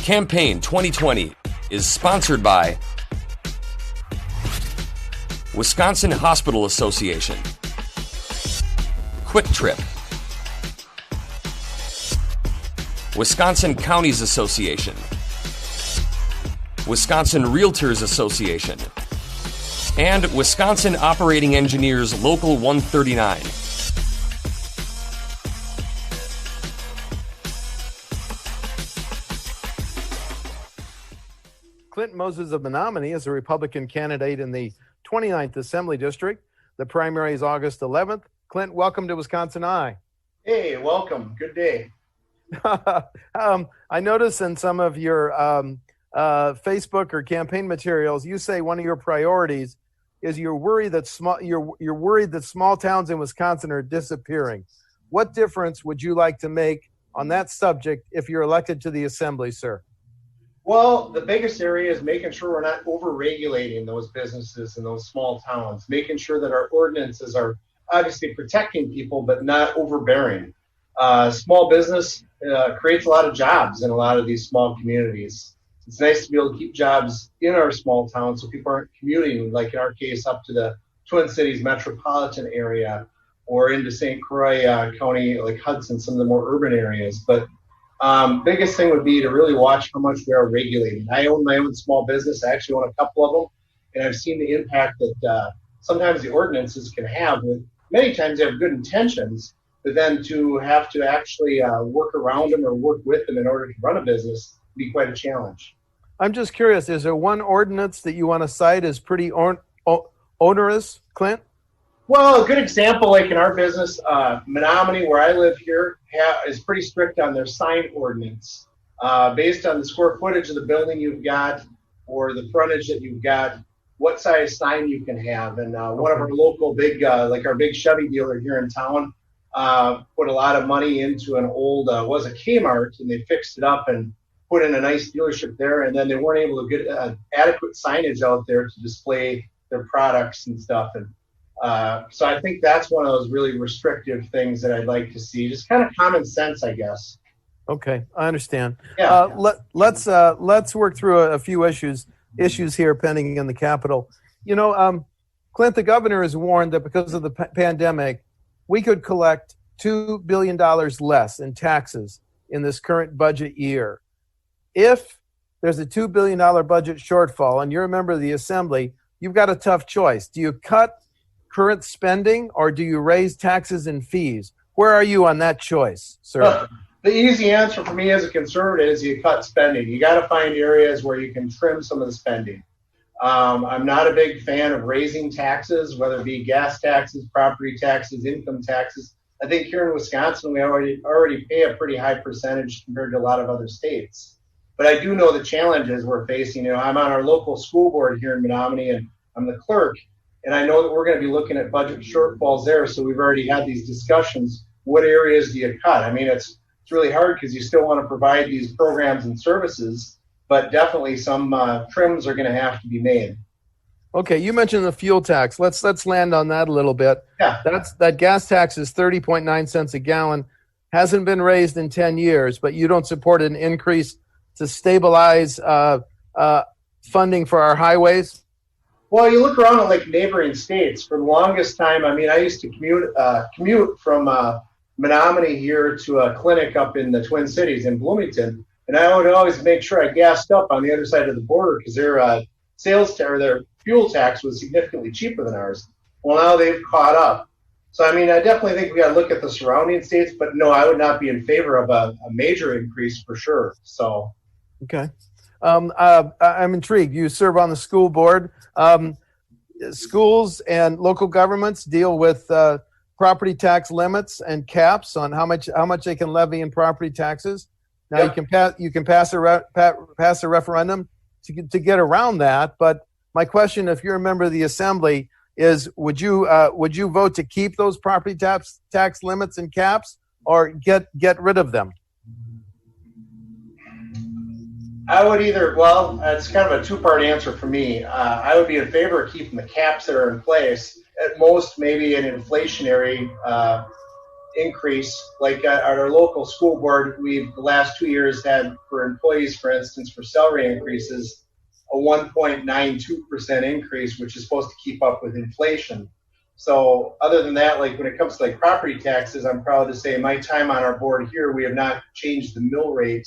Campaign 2020 is sponsored by Wisconsin Hospital Association, Quick Trip, Wisconsin Counties Association, Wisconsin Realtors Association, and Wisconsin Operating Engineers Local 139. Clint Moses of Menomonie is a Republican candidate in the 29th Assembly District. The primary is August 11th. Clint, welcome to WisconsinEye. Hey, welcome. Good day. I noticed in some of your Facebook or campaign materials, you say one of your priorities is you're worried that small towns in Wisconsin are disappearing. What difference would you like to make on that subject if you're elected to the Assembly, sir? Well, the biggest area is making sure we're not over-regulating those businesses in those small towns, making sure that our ordinances are obviously protecting people, but not overbearing. Small business creates a lot of jobs in a lot of these small communities. It's nice to be able to keep jobs in our small towns so people aren't commuting, like in our case, up to the Twin Cities metropolitan area or into St. Croix County, like Hudson, some of the more urban areas. But biggest thing would be to really watch how much we are regulating. I own my own small business. I actually own a couple of them, and I've seen the impact that sometimes the ordinances can have. Many times they have good intentions, but then to have to actually work around them or work with them in order to run a business would be quite a challenge. I'm just curious, is there one ordinance that you want to cite as pretty onerous, Clint? Well, a good example, like in our business, Menomonie, where I live here, is pretty strict on their sign ordinance. Based on the square footage of the building you've got or the frontage that you've got, what size sign you can have. And one of our local big, like our big Chevy dealer here in town, put a lot of money into an old, was a Kmart, and they fixed it up and put in a nice dealership there. And then they weren't able to get adequate signage out there to display their products and stuff. And so I think that's one of those really restrictive things that I'd like to see. Just kind of common sense, I guess. Okay, I understand. Yeah. Let's work through a few issues here pending in the Capitol. You know, Clint, the governor has warned that because of the pandemic, we could collect $2 billion less in taxes in this current budget year. If there's a $2 billion budget shortfall and you're a member of the Assembly, you've got a tough choice. Do you cut current spending or do you raise taxes and fees? Where are you on that choice, sir? The easy answer for me as a conservative is you cut spending. You got to find areas where you can trim some of the spending. I'm not a big fan of raising taxes, whether it be gas taxes, property taxes, income taxes. I think here in Wisconsin, we already pay a pretty high percentage compared to a lot of other states. But I do know the challenges we're facing. You know, I'm on our local school board here in Menomonie, and I'm the clerk. And I know that we're going to be looking at budget shortfalls there. So we've already had these discussions. What areas do you cut? I mean, it's really hard because you still want to provide these programs and services, but definitely some trims are going to have to be made. Okay, you mentioned the fuel tax. Let's land on that a little bit. Yeah. That gas tax is 30.9 cents a gallon. Hasn't been raised in 10 years, but you don't support an increase to stabilize funding for our highways? Well, you look around at like neighboring states. For the longest time, I mean, I used to commute from Menomonie here to a clinic up in the Twin Cities in Bloomington, and I would always make sure I gassed up on the other side of the border because their their fuel tax was significantly cheaper than ours. Well, now they've caught up. So, I mean, I definitely think we got to look at the surrounding states, but no, I would not be in favor of a major increase for sure. So, okay. I'm intrigued. You serve on the school board. Schools and local governments deal with property tax limits and caps on how much they can levy in property taxes. Now you can pass a referendum to get around that. But my question, if you're a member of the Assembly, is would you vote to keep those property tax limits and caps or get rid of them? I would it's kind of a two-part answer for me. I would be in favor of keeping the caps that are in place. At most, maybe an inflationary increase. Like at our local school board, we've the last 2 years had for employees, for instance, for salary increases, a 1.92% increase, which is supposed to keep up with inflation. So other than that, like when it comes to like property taxes, I'm proud to say my time on our board here, we have not changed the mill rate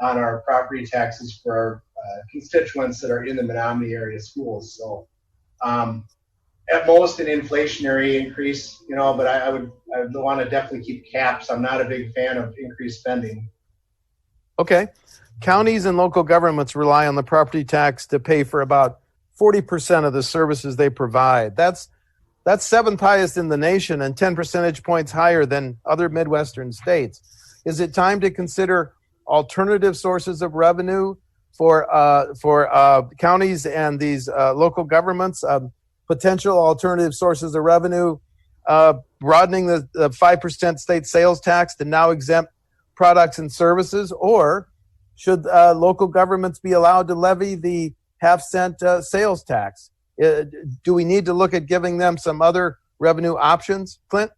on our property taxes for our constituents that are in the Menomonie area schools. So at most an inflationary increase, but I would want to definitely keep caps. I'm not a big fan of increased spending. Okay. Counties and local governments rely on the property tax to pay for about 40% of the services they provide. That's seventh highest in the nation and 10 percentage points higher than other Midwestern states. Is it time to consider alternative sources of revenue for counties and these local governments? Potential alternative sources of revenue, broadening the 5% state sales tax to now exempt products and services, or should local governments be allowed to levy the half-cent sales tax? Do we need to look at giving them some other revenue options, Clint?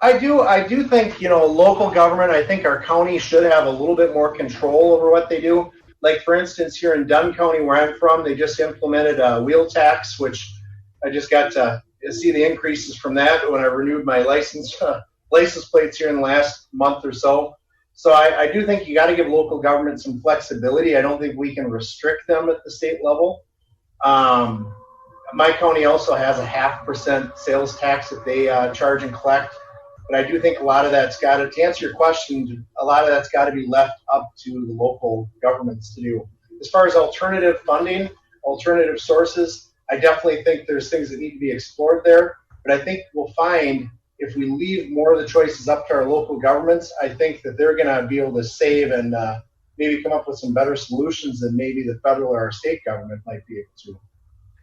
I do think, local government, I think our county should have a little bit more control over what they do. Like, for instance, here in Dunn County, where I'm from, they just implemented a wheel tax, which I just got to see the increases from that when I renewed my license plates here in the last month or so. So I do think you got to give local government some flexibility. I don't think we can restrict them at the state level. My county also has a 0.5% sales tax that they charge and collect. But I do think a lot of that's got to answer your question, a lot of that's got to be left up to the local governments to do. As far as alternative funding, alternative sources, I definitely think there's things that need to be explored there. But I think we'll find if we leave more of the choices up to our local governments, I think that they're going to be able to save and maybe come up with some better solutions than maybe the federal or our state government might be able to.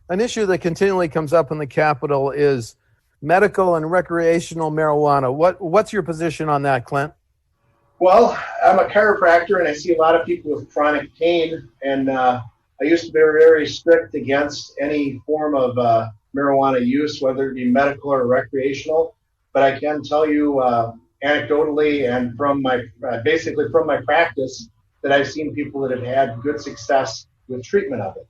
An issue that continually comes up in the Capitol is medical and recreational marijuana. What's your position on that, Clint? Well, I'm a chiropractor, and I see a lot of people with chronic pain, and I used to be very strict against any form of marijuana use, whether it be medical or recreational. But I can tell you anecdotally and from my basically from my practice that I've seen people that have had good success with treatment of it.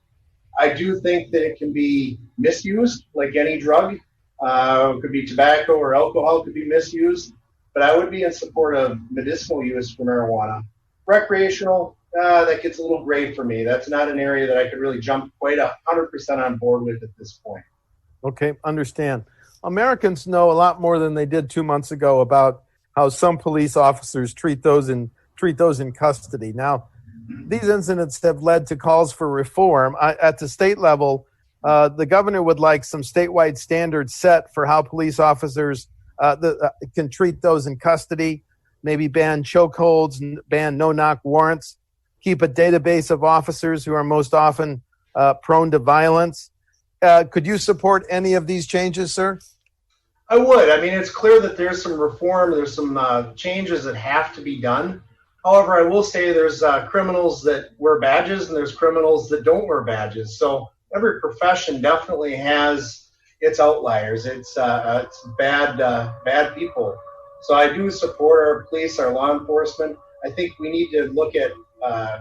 I do think that it can be misused like any drug. It could be tobacco or alcohol could be misused, but I would be in support of medicinal use for marijuana. Recreational, that gets a little gray for me. That's not an area that I could really jump quite 100% on board with at this point. Okay, understand. Americans know a lot more than they did 2 months ago about how some police officers treat those in custody. Now, these incidents have led to calls for reform. At the state level, the governor would like some statewide standards set for how police officers can treat those in custody, maybe ban chokeholds, ban no-knock warrants, keep a database of officers who are most often prone to violence. Could you support any of these changes, sir? I would. I mean, it's clear that there's some reform, there's some changes that have to be done. However, I will say there's criminals that wear badges and there's criminals that don't wear badges. So every profession definitely has its outliers. It's bad people. So I do support our police, our law enforcement. I think we need to look at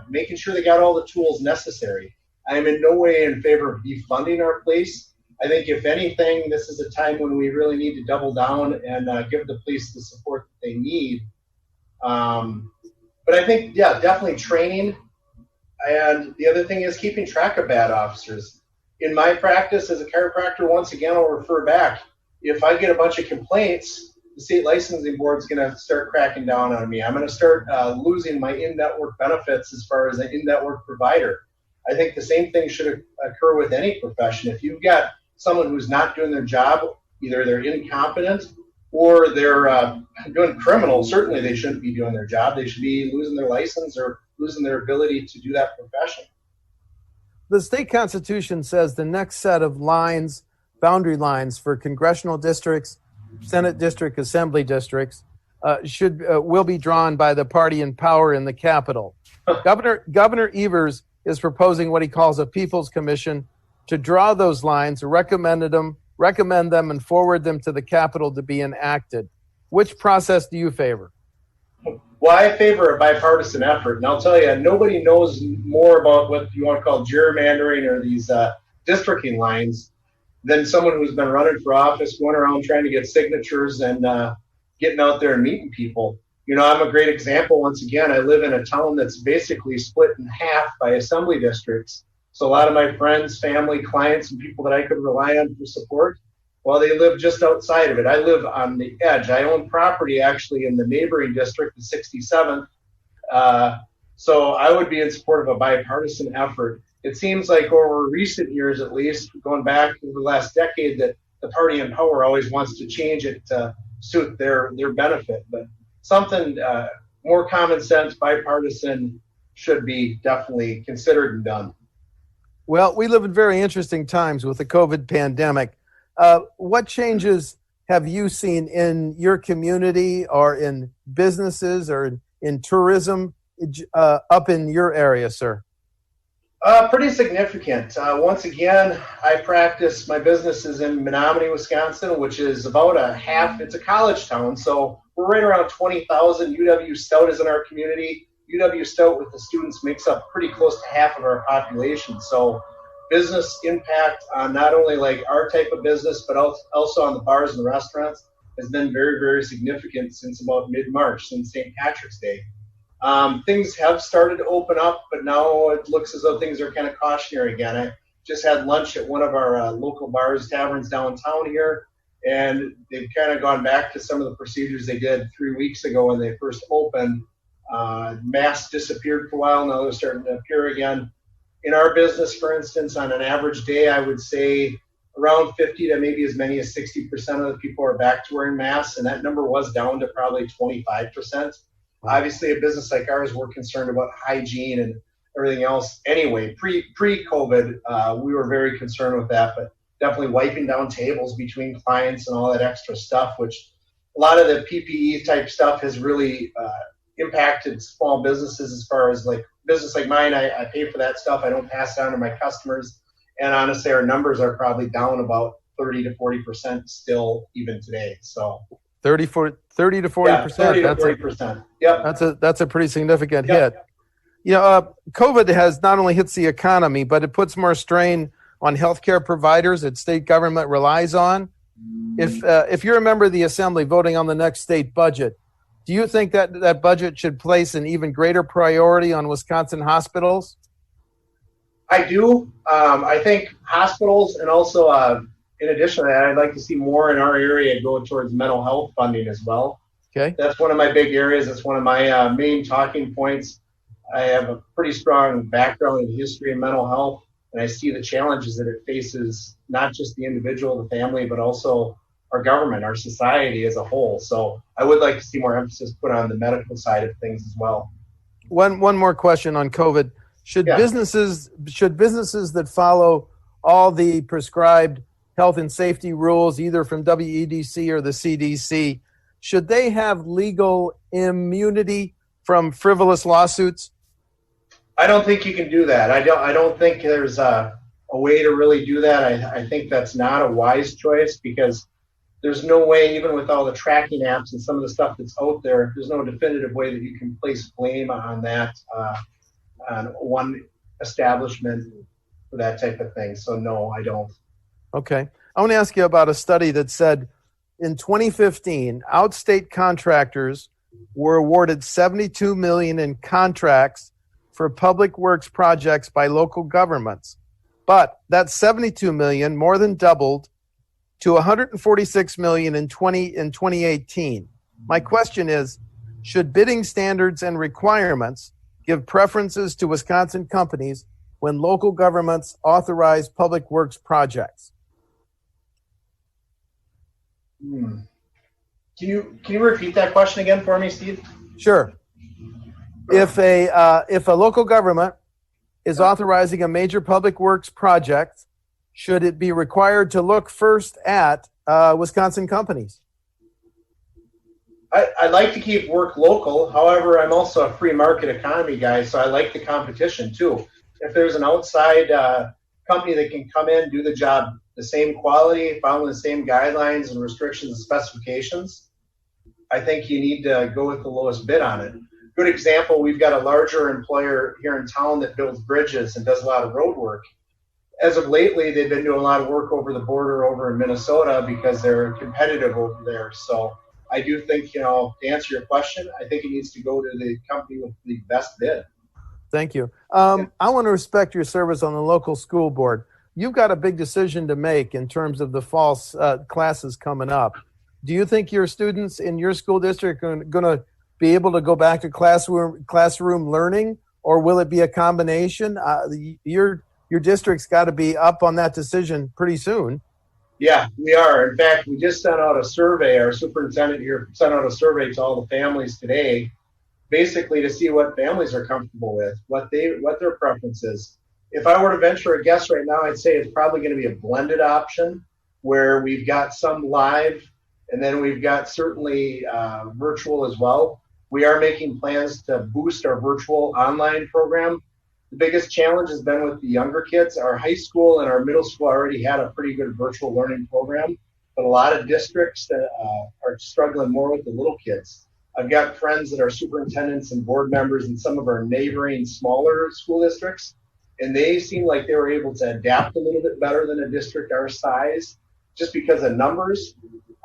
making sure they got all the tools necessary. I am in no way in favor of defunding our police. I think if anything, this is a time when we really need to double down and give the police the support that they need. But I think, yeah, definitely training. And the other thing is keeping track of bad officers. In my practice as a chiropractor, once again, I'll refer back. If I get a bunch of complaints, the state licensing board is going to start cracking down on me. I'm going to start losing my in-network benefits as far as an in-network provider. I think the same thing should occur with any profession. If you've got someone who's not doing their job, either they're incompetent or they're doing criminal, certainly they shouldn't be doing their job. They should be losing their license or losing their ability to do that profession. The state constitution says the next set of lines, boundary lines for congressional districts, Senate district, assembly districts, will be drawn by the party in power in the Capitol. Governor Evers is proposing what he calls a People's Commission to draw those lines, recommend them, and forward them to the Capitol to be enacted. Which process do you favor? Well, I favor a bipartisan effort, and I'll tell you, nobody knows more about what you want to call gerrymandering or these districting lines than someone who's been running for office, going around trying to get signatures and getting out there and meeting people. You know, I'm a great example. Once again, I live in a town that's basically split in half by assembly districts. So a lot of my friends, family, clients, and people that I could rely on for support, well, they live just outside of it. I live on the edge. I own property actually in the neighboring district, the 67th. So I would be in support of a bipartisan effort. It seems like over recent years, at least, going back over the last decade, that the party in power always wants to change it to suit their benefit. But something more common sense, bipartisan, should be definitely considered and done. Well, we live in very interesting times with the COVID pandemic. What changes have you seen in your community or in businesses or in tourism up in your area, sir? Pretty significant. Once again, I practice, my business is in Menomonie, Wisconsin, which is about it's a college town. So we're right around 20,000. UW Stout is in our community. UW Stout with the students makes up pretty close to half of our population. So business impact on not only like our type of business, but also on the bars and the restaurants has been very, very significant since about mid-March, since St. Patrick's Day. Things have started to open up, but now it looks as though things are kind of cautionary again. I just had lunch at one of our local bars, taverns downtown here, and they've kind of gone back to some of the procedures they did 3 weeks ago when they first opened. Masks disappeared for a while. Now they're starting to appear again. In our business, for instance, on an average day, I would say around 50 to maybe as many as 60% of the people are back to wearing masks, and that number was down to probably 25%. Obviously, a business like ours, we're concerned about hygiene and everything else. Anyway, pre-COVID, we were very concerned with that, but definitely wiping down tables between clients and all that extra stuff, which a lot of the PPE type stuff has really impacted small businesses as far as like business like mine. I pay for that stuff. I don't pass it on to my customers. And honestly, our numbers are probably down about 30 to 40% still even today. So 30 to 40%. Yeah, 30 to 40%. Yep. That's a pretty significant hit. You know, COVID has not only hits the economy, but it puts more strain on healthcare providers that state government relies on. If you're a member of the assembly voting on the next state budget, do you think that budget should place an even greater priority on Wisconsin hospitals? I do. I think hospitals, and also in addition to that, I'd like to see more in our area go towards mental health funding as well. Okay. That's one of my big areas. That's one of my main talking points. I have a pretty strong background in history and mental health, and I see the challenges that it faces, not just the individual, the family, but also our government, our society as a whole. So I would like to see more emphasis put on the medical side of things as well. One more question on COVID. Should businesses that follow all the prescribed health and safety rules, either from WEDC or the CDC, should they have legal immunity from frivolous lawsuits? I don't think you can do that. I don't think there's a way to really do that. I think that's not a wise choice, because there's no way, even with all the tracking apps and some of the stuff that's out there, there's no definitive way that you can place blame on that, on one establishment for that type of thing. So no, I don't. Okay. I want to ask you about a study that said in 2015, outstate contractors were awarded $72 million in contracts for public works projects by local governments. But that $72 million more than doubled to $146 million in 2018. My question is, should bidding standards and requirements give preferences to Wisconsin companies when local governments authorize public works projects? Can you repeat that question again for me, Steve? Sure. If a local government is authorizing a major public works project, should it be required to look first at Wisconsin companies? I like to keep work local. However, I'm also a free market economy guy, so I like the competition too. If there's an outside company that can come in, do the job the same quality, following the same guidelines and restrictions and specifications, I think you need to go with the lowest bid on it. Good example, we've got a larger employer here in town that builds bridges and does a lot of road work. As of lately, they've been doing a lot of work over the border over in Minnesota because they're competitive over there. So I do think, to answer your question, I think it needs to go to the company with the best bid. Thank you. I want to respect your service on the local school board. You've got a big decision to make in terms of the fall classes coming up. Do you think your students in your school district are going to be able to go back to classroom learning, or will it be a combination? Your district's got to be up on that decision pretty soon. Yeah, we are. In fact, we just sent out a survey. Our superintendent here sent out a survey to all the families today, basically to see what families are comfortable with, what their preference is. If I were to venture a guess right now, I'd say it's probably going to be a blended option where we've got some live and then we've got certainly virtual as well. We are making plans to boost our virtual online program. The biggest challenge has been with the younger kids. Our high school and our middle school already had a pretty good virtual learning program, but a lot of districts that are struggling more with the little kids. I've got friends that are superintendents and board members in some of our neighboring smaller school districts, and they seem like they were able to adapt a little bit better than a district our size just because of numbers.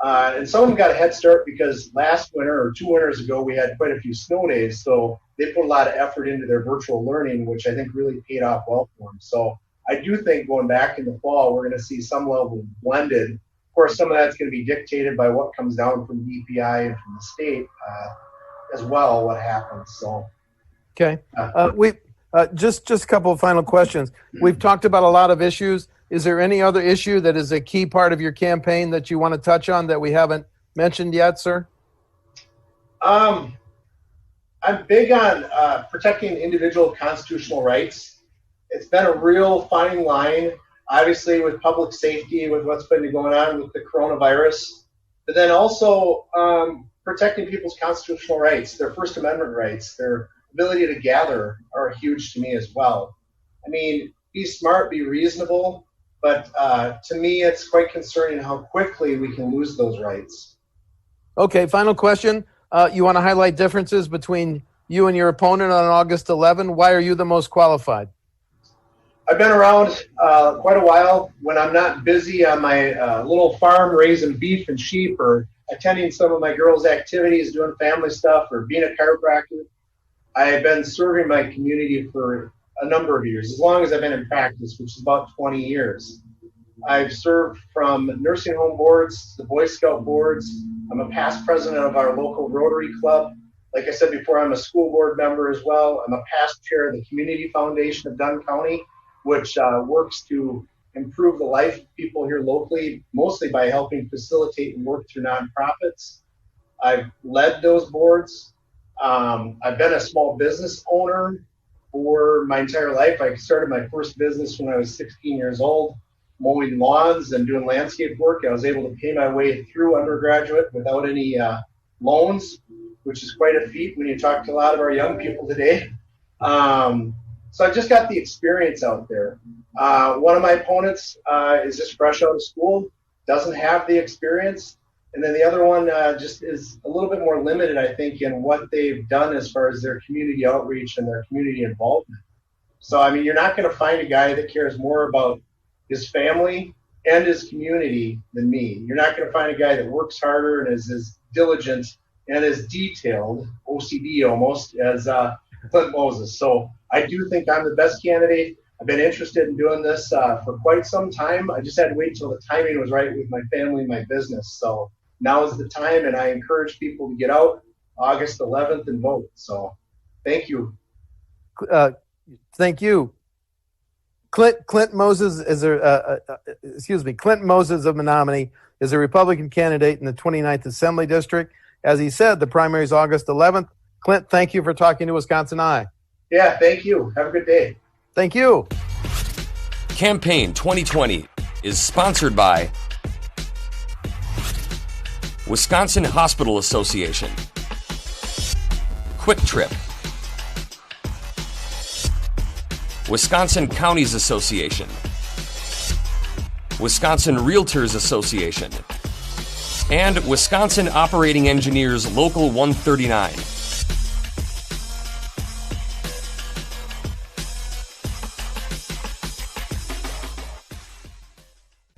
And some of them got a head start because last winter or 2 winters ago, we had quite a few snow days. So they put a lot of effort into their virtual learning, which I think really paid off well for them. So I do think going back in the fall, we're going to see some level of blended. Of course, some of that's going to be dictated by what comes down from the EPI and from the state as well, what happens. So, okay. Just a couple of final questions. We've talked about a lot of issues. Is there any other issue that is a key part of your campaign that you want to touch on that we haven't mentioned yet, sir? I'm big on protecting individual constitutional rights. It's been a real fine line, obviously, with public safety, with what's been going on with the coronavirus, but then also protecting people's constitutional rights, their First Amendment rights, their ability to gather are huge to me as well. I mean, be smart, be reasonable, but to me, it's quite concerning how quickly we can lose those rights. Okay, final question. You want to highlight differences between you and your opponent on August 11? Why are you the most qualified? I've been around quite a while. When I'm not busy on my little farm raising beef and sheep or attending some of my girls' activities, doing family stuff, or being a chiropractor, I have been serving my community for a number of years, as long as I've been in practice, which is about 20 years. I've served from nursing home boards to the Boy Scout boards. I'm a past president of our local Rotary Club. Like I said before, I'm a school board member as well. I'm a past chair of the Community Foundation of Dunn County, which works to improve the life of people here locally, mostly by helping facilitate and work through nonprofits. I've led those boards. I've been a small business owner for my entire life. I started my first business when I was 16 years old, mowing lawns and doing landscape work. I was able to pay my way through undergraduate without any loans, which is quite a feat when you talk to a lot of our young people today. So I just got the experience out there. One of my opponents is just fresh out of school, doesn't have the experience. And then the other one just is a little bit more limited, I think, in what they've done as far as their community outreach and their community involvement. So, I mean, you're not going to find a guy that cares more about his family and his community than me. You're not going to find a guy that works harder and is as diligent and as detailed, OCD almost, as Clint Moses. So I do think I'm the best candidate. I've been interested in doing this for quite some time. I just had to wait until the timing was right with my family and my business. So now is the time, and I encourage people to get out August 11th and vote. So thank you. Thank you. Clint Moses is Clint Moses of Menomonie is a Republican candidate in the 29th Assembly District. As he said, the primary is August 11th. Clint, thank you for talking to WisconsinEye. Yeah, thank you. Have a good day. Thank you. Campaign 2020 is sponsored by Wisconsin Hospital Association, Quick Trip, Wisconsin Counties Association, Wisconsin Realtors Association, and Wisconsin Operating Engineers Local 139.